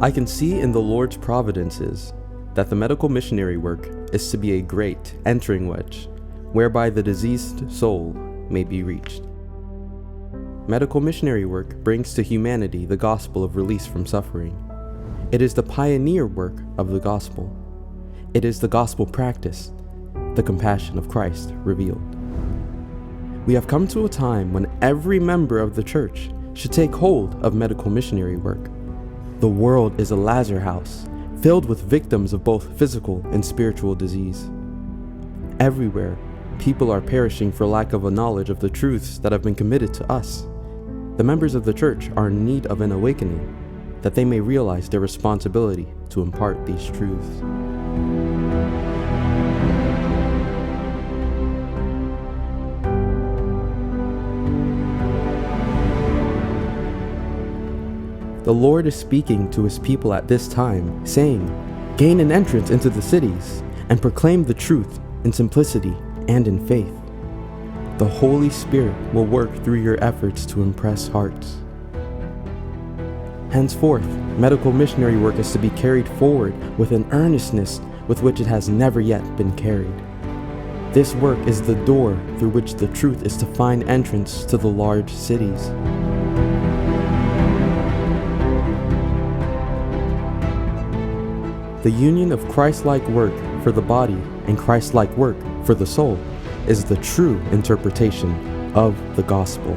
I can see in the Lord's providences that the medical missionary work is to be a great entering wedge, whereby the diseased soul may be reached. Medical missionary work brings to humanity the gospel of release from suffering. It is the pioneer work of the gospel. It is the gospel practice, the compassion of Christ revealed. We have come to a time when every member of the church should take hold of medical missionary work. The world is a Lazarus house, filled with victims of both physical and spiritual disease. Everywhere, people are perishing for lack of a knowledge of the truths that have been committed to us. The members of the church are in need of an awakening, that they may realize their responsibility to impart these truths. The Lord is speaking to his people at this time, saying, "Gain an entrance into the cities, and proclaim the truth in simplicity and in faith." The Holy Spirit will work through your efforts to impress hearts. Henceforth, medical missionary work is to be carried forward with an earnestness with which it has never yet been carried. This work is the door through which the truth is to find entrance to the large cities. The union of Christ-like work for the body and Christ-like work for the soul is the true interpretation of the gospel.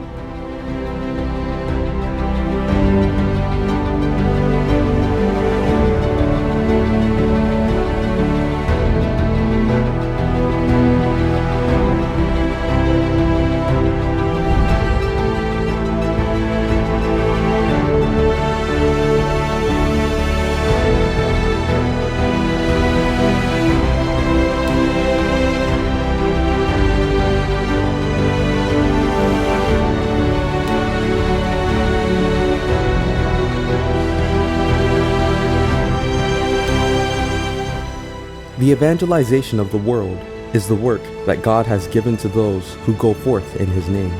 The evangelization of the world is the work that God has given to those who go forth in his name.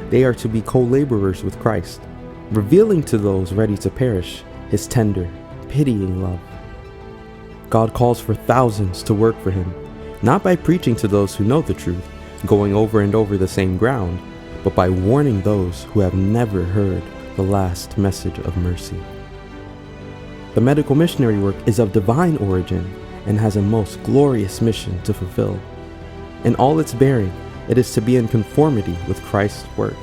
They are to be co-laborers with Christ, revealing to those ready to perish his tender, pitying love. God calls for thousands to work for him, not by preaching to those who know the truth, going over and over the same ground, but by warning those who have never heard the last message of mercy. The medical missionary work is of divine origin and has a most glorious mission to fulfill. In all its bearing, it is to be in conformity with Christ's work.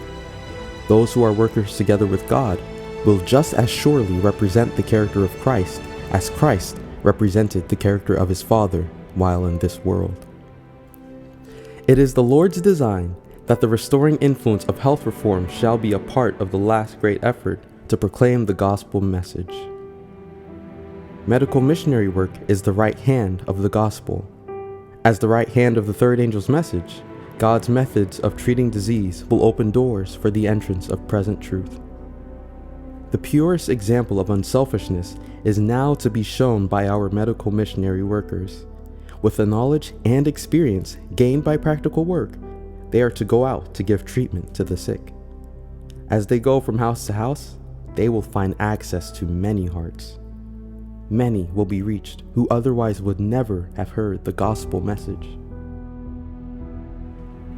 Those who are workers together with God will just as surely represent the character of Christ as Christ represented the character of his Father while in this world. It is the Lord's design that the restoring influence of health reform shall be a part of the last great effort to proclaim the gospel message. Medical missionary work is the right hand of the gospel. As the right hand of the third angel's message, God's methods of treating disease will open doors for the entrance of present truth. The purest example of unselfishness is now to be shown by our medical missionary workers. With the knowledge and experience gained by practical work, they are to go out to give treatment to the sick. As they go from house to house, they will find access to many hearts. Many will be reached who otherwise would never have heard the gospel message.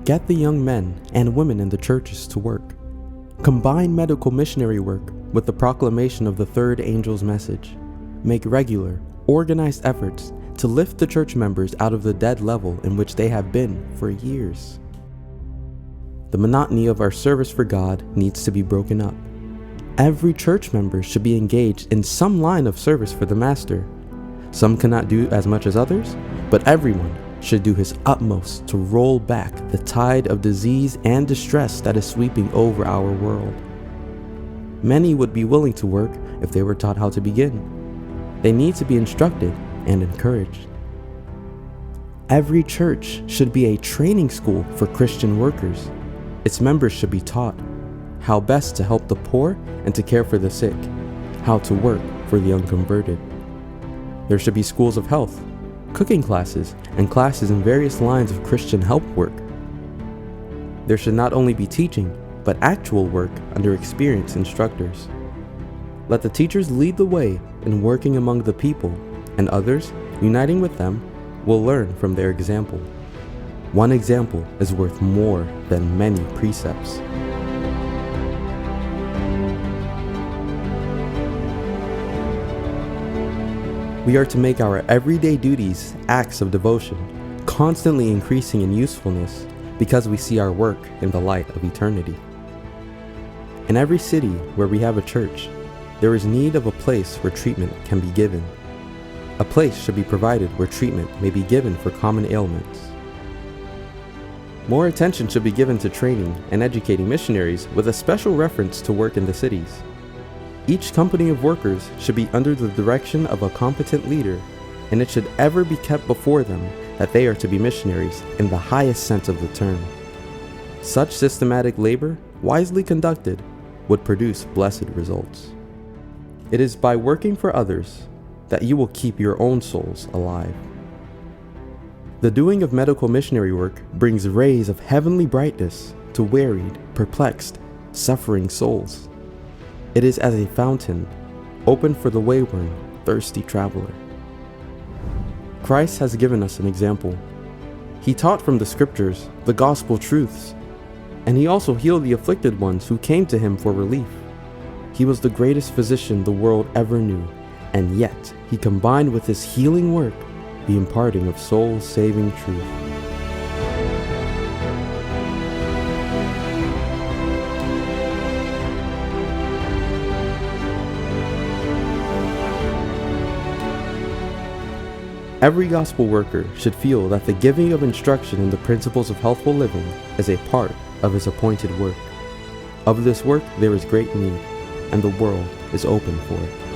Get the young men and women in the churches to work. Combine medical missionary work with the proclamation of the third angel's message. Make regular, organized efforts to lift the church members out of the dead level in which they have been for years. The monotony of our service for God needs to be broken up. Every church member should be engaged in some line of service for the Master. Some cannot do as much as others, but everyone should do his utmost to roll back the tide of disease and distress that is sweeping over our world. Many would be willing to work if they were taught how to begin. They need to be instructed and encouraged. Every church should be a training school for Christian workers. Its members should be taught how best to help the poor and to care for the sick, how to work for the unconverted. There should be schools of health, cooking classes, and classes in various lines of Christian help work. There should not only be teaching, but actual work under experienced instructors. Let the teachers lead the way in working among the people, and others, uniting with them, will learn from their example. One example is worth more than many precepts. We are to make our everyday duties acts of devotion, constantly increasing in usefulness because we see our work in the light of eternity. In every city where we have a church, there is need of a place where treatment can be given. A place should be provided where treatment may be given for common ailments. More attention should be given to training and educating missionaries with a special reference to work in the cities. Each company of workers should be under the direction of a competent leader, and it should ever be kept before them that they are to be missionaries in the highest sense of the term. Such systematic labor, wisely conducted, would produce blessed results. It is by working for others that you will keep your own souls alive. The doing of medical missionary work brings rays of heavenly brightness to wearied, perplexed, suffering souls. It is as a fountain, open for the wayward, thirsty traveler. Christ has given us an example. He taught from the scriptures the gospel truths, and he also healed the afflicted ones who came to him for relief. He was the greatest physician the world ever knew, and yet he combined with his healing work the imparting of soul-saving truth. Every gospel worker should feel that the giving of instruction in the principles of healthful living is a part of his appointed work. Of this work there is great need, and the world is open for it.